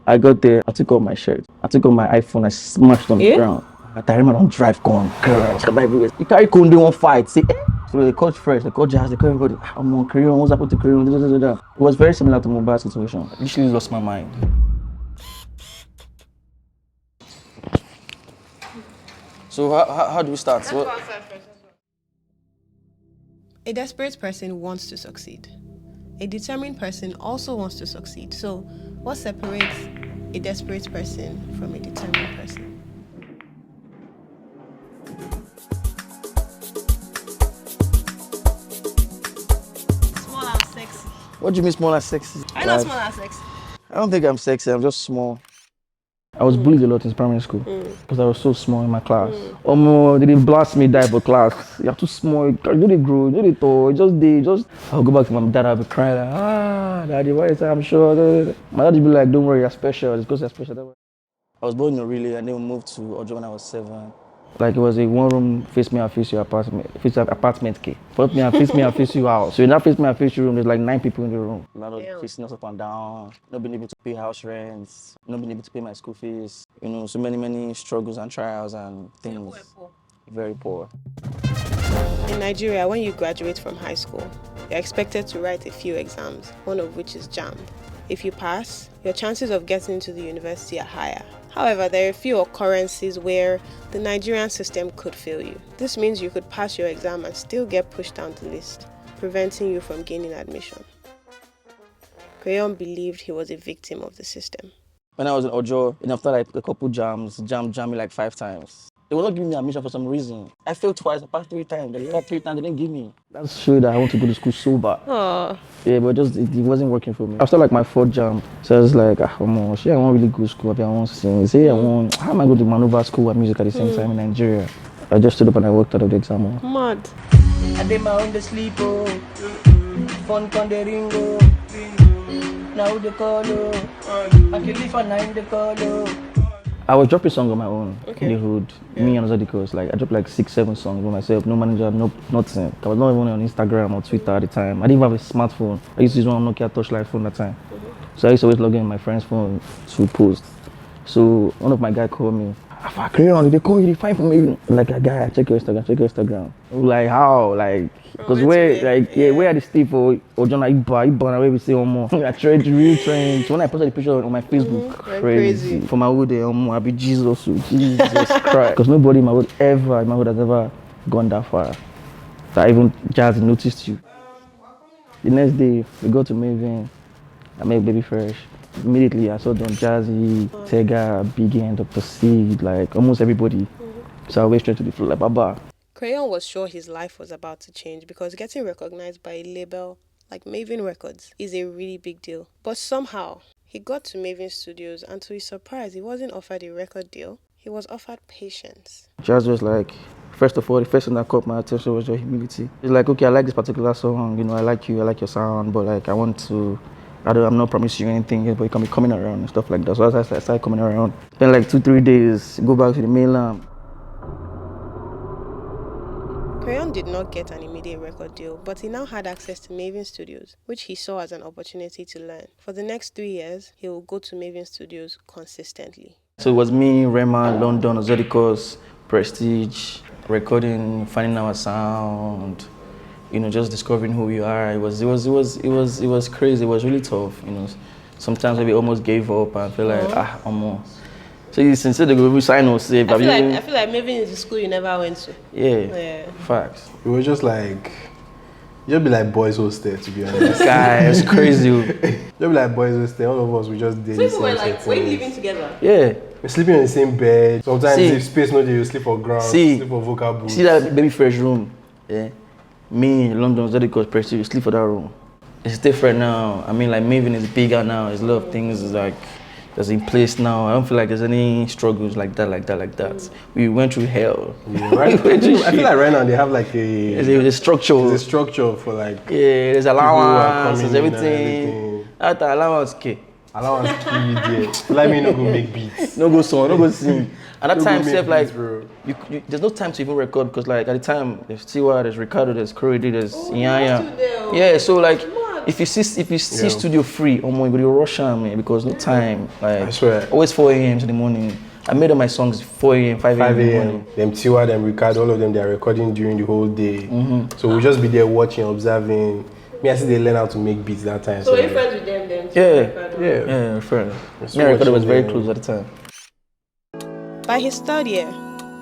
I got there, I took off my shirt. I took off my iPhone, I smashed on the ground. I remember on drive going, girl, you carry Kunde one fight, see? So they called Fresh, they called Jazz, they called everybody. I'm on Crayon, what's happened to Crayon? Da, da, da, da. It was very similar to Mobile situation. I literally lost my mind. So how do we start? So, A desperate person wants to succeed. A determined person also wants to succeed. So, what separates a desperate person from a determined person? Small and sexy. what do you mean small and sexy? I know small and sexy. I don't think I'm sexy, I'm just small. I was bullied a lot in primary school because I was so small in my class. They didn't blast me die for class. You're too small, you didn't grow, you didn't tall, just. I'll go back to my dad, I'll be crying like, daddy, why is that? I'm sure. My dad would be like, don't worry, you're special, it's because you're special. I was born in Orele and then we moved to Ojo when I was 7. Like it was a one room, face me and face your apartment key. Put me and face you house. So in that face me and face your room, there's like 9 people in the room. Landlord facing us up and down, not being able to pay house rents, not being able to pay my school fees. You know, so many struggles and trials and things. Very poor. In Nigeria, when you graduate from high school, you're expected to write a few exams, one of which is JAMB. If you pass, your chances of getting into the university are higher. However, there are a few occurrences where the Nigerian system could fail you. This means you could pass your exam and still get pushed down the list, preventing you from gaining admission. Crayon believed he was a victim of the system. When I was in Ojo, and after like a couple jams, jammed me like 5 times. They were not giving me admission for some reason. I failed twice, I passed 3 times. The other 3 times they didn't give me. That's true that I want to go to school so bad. Aww. Yeah, but just it wasn't working for me. After like my 4th jam, so I was like, I want really good school. I want to sing. How am I going to maneuver school and music at the same time in Nigeria? I just stood up and I worked out of the exam. Mad. I did my own the sleep, fun con the ringo. Now the call, I can live for 9 the call. I was dropping songs on my own in the hood. Me and Zodikos, like I dropped like 6-7 songs by myself. No manager, no nothing. I was not even on Instagram or Twitter at the time. I didn't even have a smartphone. I used to use one Nokia Touchlight phone at the time. So I used to always log in my friend's phone to post. So one of my guys called me. Crayon, they call you, they find for me. Like a guy, check your Instagram. Like how? Like, because where are the stay for Ojo Iba, where we say more. I tried real trends. When I posted the picture on my Facebook, crazy. For my hood, I be Jesus Christ. Because nobody in my hood has ever gone that far. That even Jazz noticed you. The next day, we go to Maven. I make Baby Fresh. Immediately, I saw Don Jazzy, Tega, Biggie, and Dr. C, like almost everybody. So I went straight to the floor, like, Baba. Crayon was sure his life was about to change because getting recognized by a label like Maven Records is a really big deal. But somehow, he got to Maven Studios and to his surprise, he wasn't offered a record deal. He was offered patience. Jazz was like, first of all, the first thing that caught my attention was your humility. It's like, okay, I like this particular song, you know, I like you, I like your sound, but like, I'm not promising you anything yet, but you can be coming around and stuff like that. So as I started coming around, spent like 2-3 days, go back to the mainland. Crayon did not get an immediate record deal, but he now had access to Maven Studios, which he saw as an opportunity to learn. For the next 3 years, he will go to Maven Studios consistently. So it was me, Rema, London, Zodikos, Prestige, recording, finding our sound, you know, just discovering who we are. It was crazy. It was really tough, you know. Sometimes we almost gave up and feel like, almost. So you sincerely go sign or save. I feel like Maven is the school you never went to. Yeah. Facts. We were just like, you'd be like boys hostel, to be honest. Guy, it's crazy. You'd be like boys hostel. All of us, we just did. So people were like, were you living together? Yeah. We're sleeping in the same bed. Sometimes if space no day, you sleep on ground. Sleep on vocal booth. See that Baby Fresh room? Yeah. Me, London, Zodikos, Prestige, we sleep for that room. It's different now. I mean, like Maven is bigger now. There's a lot of things like that's in place now. I don't feel like there's any struggles like that. We went through hell. Yeah, right? I feel like right now they have like a structure. There's a structure for like there's allowance, there's everything. After allowance, allowance key there. Let me no go make beats. No go song, no go sing. At that time, beats, like bro. you, there's no time to even record because like at the time there's Tiwa, there's Ricardo, there's Corey, there's Inyanya. Yeah, so like if you see studio free, oh my, you rush on me because no time. Like I swear. always 4 a.m. in the morning. I made all my songs 4 a.m., 5 a.m. in the morning. Them Tiwa, them Ricardo, all of them, they are recording during the whole day. So we'll just be there watching, observing. Me, I see they learn how to make beats that time. So you're friends with them then? Yeah, friend. Me and Ricardo was very close at the time. By his third year,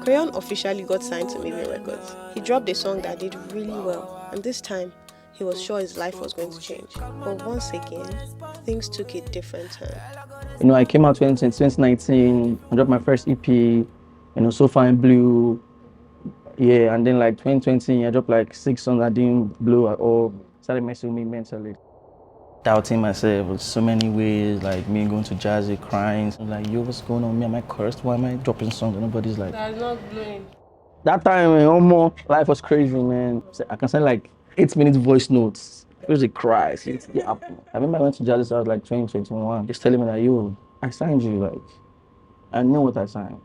Crayon officially got signed to Maven Records. He dropped a song that did really well, and this time, he was sure his life was going to change. But once again, things took a different turn. You know, I came out in 2019, I dropped my first EP, you know, So Far and Blue. Yeah, and then like 2020, I dropped like 6 songs that didn't blow at all. Started messing with me mentally. Doubting myself in so many ways, like me going to Jazzy, crying. I'm like, yo, what's going on? Me, am I cursed? Why am I dropping songs? And nobody's like... That's not blowing. That time, man, life was crazy, man. I can send like 8-minute voice notes. It was a cry. Yeah. I remember I went to Jazzy, so I was like 2021. Just telling me that, yo, I signed you, like, I know what I signed.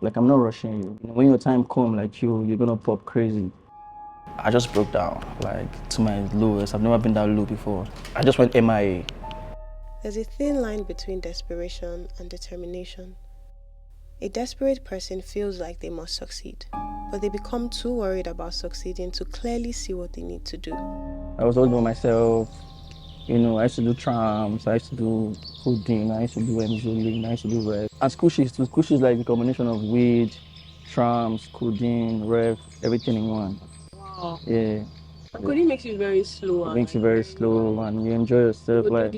Like, I'm not rushing you. When your time comes, like, you're gonna pop crazy. I just broke down, like, to my lowest. I've never been that low before. I just went MIA. There's a thin line between desperation and determination. A desperate person feels like they must succeed, but they become too worried about succeeding to clearly see what they need to do. I was always by myself. You know, I used to do trams, I used to do coding, I used to do MZLing, I used to do rap. And school shifts too. School shifts like a combination of weed, trams, coding, rap, everything in one. Wow. Yeah. Coding makes you very slow. It makes you very slow and you enjoy yourself. Like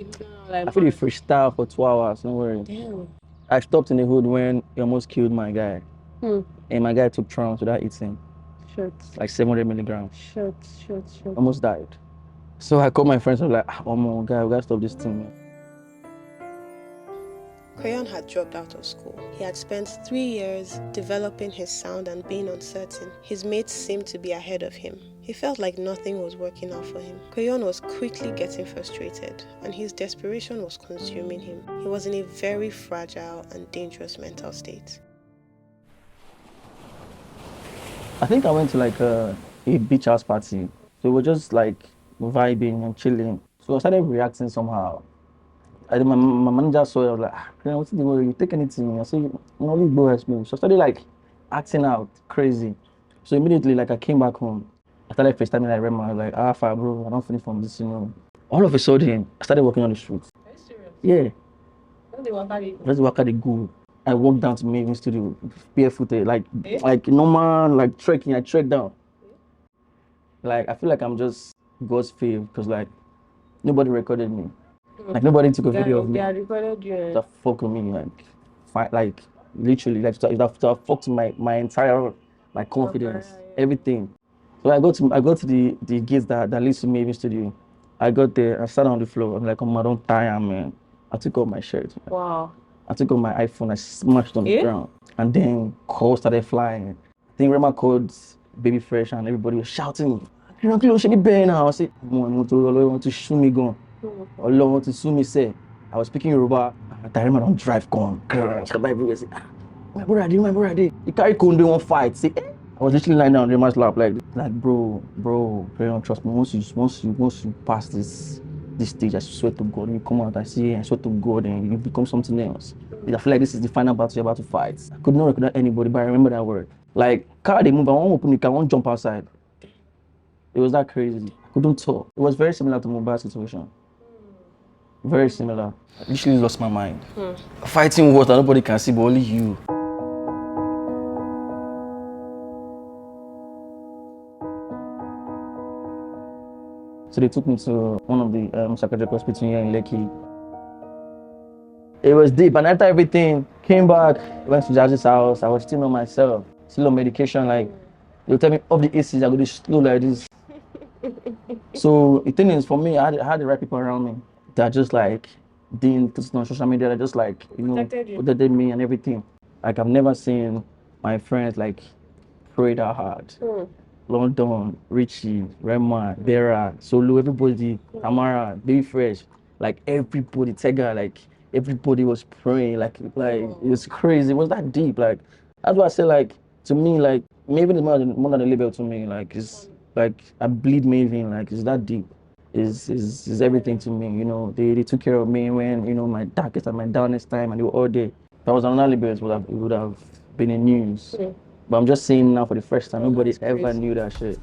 I feel you freestyle for 2 hours, don't worry. Damn. I stopped in the hood when he almost killed my guy. And my guy took trams without eating. Shots. Like 700 milligrams. Shots. Almost died. So I called my friends and I was like, oh my God, we gotta stop this thing, man. Crayon had dropped out of school. He had spent 3 years developing his sound and being uncertain. His mates seemed to be ahead of him. He felt like nothing was working out for him. Crayon was quickly getting frustrated, and his desperation was consuming him. He was in a very fragile and dangerous mental state. I think I went to like a beach house party. So we were just like vibing and chilling. So I started reacting somehow. My manager saw it, I was like, what's the way you take anything? I said, no, you go ask me. So I started like acting out crazy. So immediately like I came back home. I started FaceTiming like Rema. I was like, fire bro, I don't finish from this, you know. All of a sudden, I started walking on the streets. Are you serious? Yeah. Where's the Waka they go. I walked down to Maven studio, barefooted, like normal, like trekking. I trekked down. Like I feel like I'm just God's fave because like nobody recorded me. Like nobody took a video of me. They recorded you. That fuck with me, like literally, like that fucked my entire confidence, everything. So I go to the gates that leads to Maven studio. I got there, I sat on the floor. I'm like, oh, I don't tire, man. I took off my shirt. Wow. I took off my iPhone, I smashed on the ground. And then calls started flying. I think Rema called Baby Fresh and everybody was shouting, "You're close, she be bare now." I said, I want to shoot me gun. Allah want to sue me, say. I was speaking Yoruba. I Rema don't drive gun. Everywhere say, my brother did. He carried Kunde one fight. Say, I was literally lying down on Rema's lap like bro, Crayon, trust me. Once you pass this stage, I swear to God, when you come out, I swear to God, and you become something else. I feel like this is the final battle you're about to fight. I could not recognize anybody, but I remember that word. Like, car they move, I won't open the car, I won't jump outside. It was that crazy. I couldn't talk. It was very similar to Mubarak's situation. Very similar. I literally lost my mind. Fighting water, nobody can see, but only you. So they took me to one of the psychiatric hospitals here in Lekki. It was deep, and after everything, came back, went to Jazzy's house. I was still on myself, still on medication. Like, they'll tell me, up the ACs, I go to slow like this. So the thing is, for me, I had the right people around me that just like didn't put it on social media. That just like, you know, protected me and everything. Like, I've never seen my friends like pray that hard. London, Richie, Rema, Vera, Solo, everybody, Tamara, Baby Fresh, like everybody, Tega, like everybody was praying, like it was crazy. It was that deep. Like that's why I say, like, to me, like Maven is more than a label to me. Like it's like I bleed Maven, like it's that deep. is everything to me. You know, they took care of me when, you know, my darkest and my downest time, and they were all there. If I was on Libya, it would have been in news. But I'm just saying now for the first time, nobody ever knew that shit.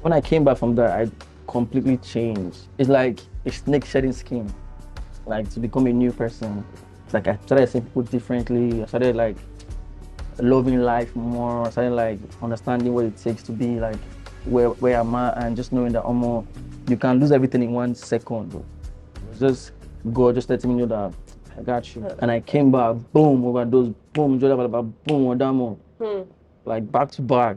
When I came back from that, I completely changed. It's like a snake shedding skin, like to become a new person. Like I started seeing people differently. I started like loving life more. I started like understanding what it takes to be like where I'm at, and just knowing that you can lose everything in 1 second. It's just God just letting me know that I got you. And I came back, boom, overdose, boom, boom, Odamo. Like back to back.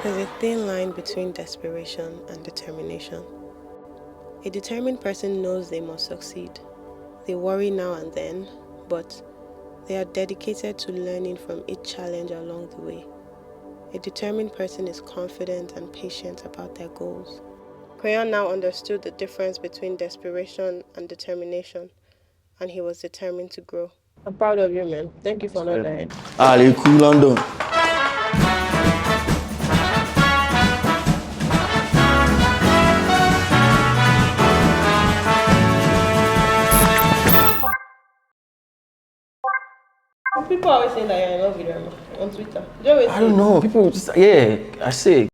There's a thin line between desperation and determination. A determined person knows they must succeed. They worry now and then, but they are dedicated to learning from each challenge along the way. A determined person is confident and patient about their goals. Crayon now understood the difference between desperation and determination, and he was determined to grow. I'm proud of you, man. Thank you for not dying. Ali, cool London. People always say that you're in love with them on Twitter. I don't know. People just, yeah, I say.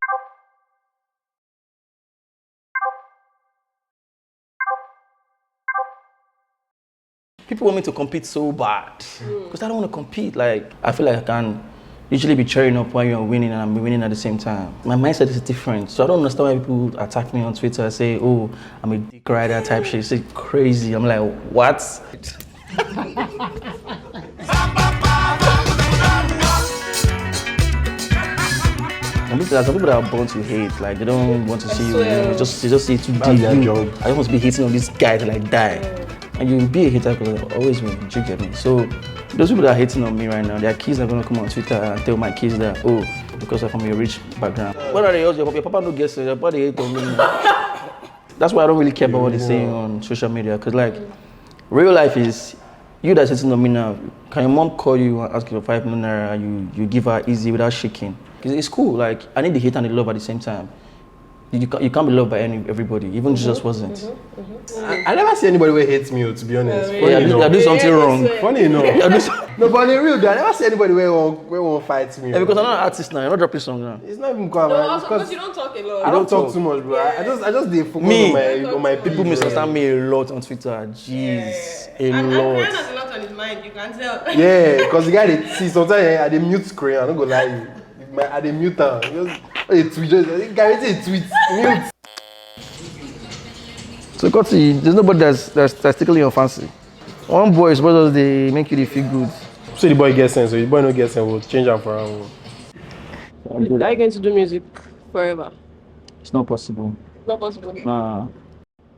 People want me to compete so bad because I don't want to compete. Like, I feel like I can usually be cheering up while you're winning and I'm winning at the same time. My mindset is different, so I don't understand why people attack me on Twitter and say, "Oh, I'm a dick rider" type shit. It's crazy. I'm like, what? There's some people that are born to hate, like they don't want to see you, they just see too deep. I don't want to be hating on this guy to like die. And you will be a hater because I always win, do you get me? So those people that are hating on me right now, their kids are gonna come on Twitter and tell my kids that, oh, because I'm from a rich background. What are they else? Your papa no guess it, your papa they hate on me. That's why I don't really care about what they're saying on social media, because like real life is you that's sitting on me now. Can your mom call you and ask you for 5 million naira, you give her easy without shaking? It's cool. Like I need the hate and the love at the same time. You can't be loved by everybody. Even Jesus wasn't. I never see anybody who hates me, to be honest. I do something wrong. Funny enough. No, but in real, I never see anybody who won't fight me. Yeah, because I'm not an artist now. I'm not dropping song now. It's not even quite. No, also because you don't talk a lot. I don't talk too much, bro. I just dey focus on my people misunderstand me a lot on Twitter. Jeez, a lot. And Crayon has a lot on his mind. You can tell. Yeah, because the guy they see sometimes I dey mute Crayon. I don't go lie you. I dey mute am. Just guy say tweet mute. So Kotti, there's nobody that's tickling your fancy. One boy is brothers, they make you feel good. So the boy gets sense. So the boy no get sense. We'll change him for him. Are you going to do music forever? It's not possible. Not possible. Nah.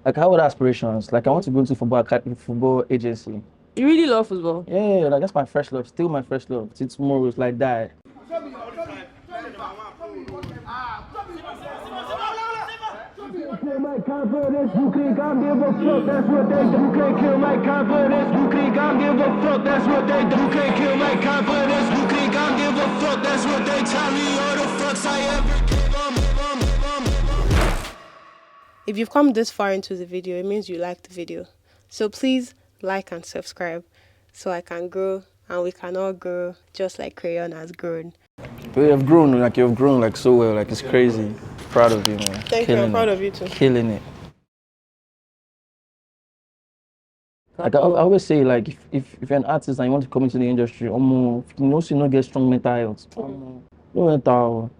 Like I have aspirations. Like I want to go into football agency. You really love football? Yeah, like that's my first love. Still my first love. Till tomorrow it's like that. Kill my confidence, you think I'm give a fuck, that's what they do. You can't kill my confidence, you think I'm give a fuck, that's what they do. You can't kill my confidence, you think I'm give a fuck, that's what they tell me. All the fucks I ever give them. If you've come this far into the video, it means you liked the video. So please like and subscribe so I can grow and we can all grow just like Crayon has grown. You have grown like so well, like it's crazy. Proud of you, man. Thank you, I'm proud of you too. Killing it. Like I always say, like if you're an artist and you want to come into the industry, you not get strong mental health. No mental.